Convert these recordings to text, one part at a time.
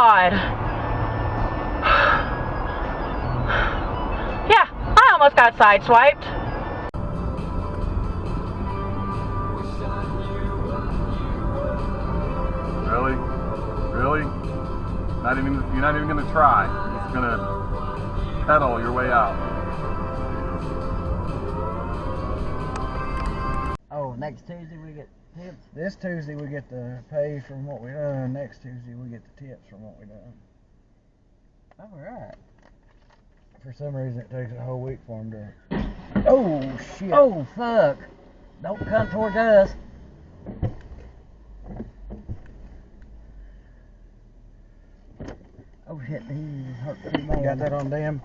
God. Yeah, I almost got sideswiped. Really? Really? You're not even gonna try. You're just gonna pedal your way out. Oh, next Tuesday we get tips? This Tuesday we get the pay from what we done. Next Tuesday we get the tips from what we done. Alright. For some reason it takes a whole week for them to... Oh, shit. Oh, fuck. Don't come towards us. Oh, shit. He hurt too bad. You got that on them?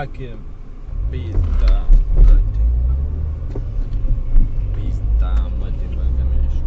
Fucking pizda. Pizda, mă te băgămești.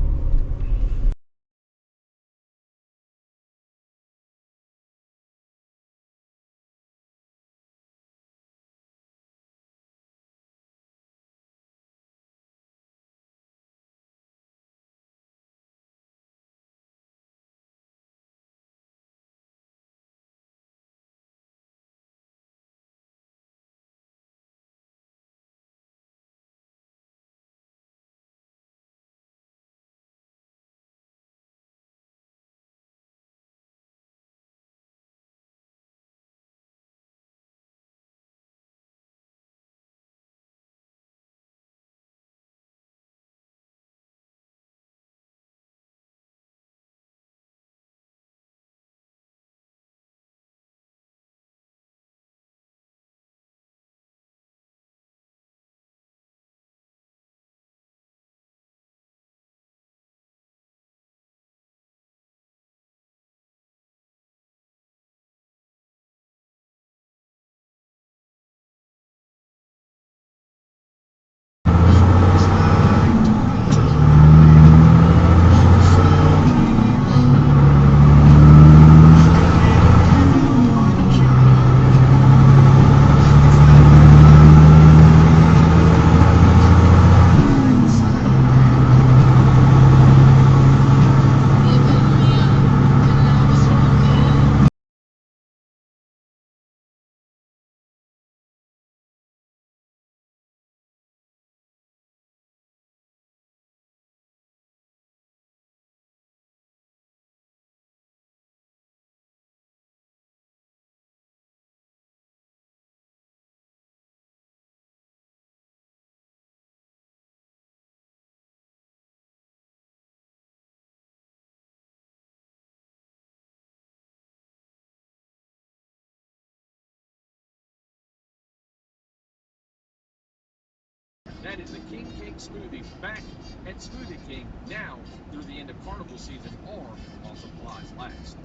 That is the King Cake Smoothie back at Smoothie King now through the end of carnival season or while supplies last.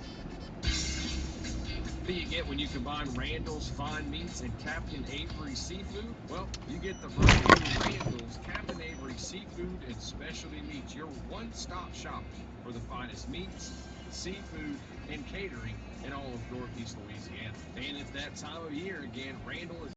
What do you get when you combine Randall's Fine Meats and Captain Avery Seafood? Well, you get the variety of Randall's, Captain Avery Seafood, and Specialty Meats, your one-stop shop for the finest meats, seafood, and catering in all of Northeast Louisiana. And it's that time of year again. Randall is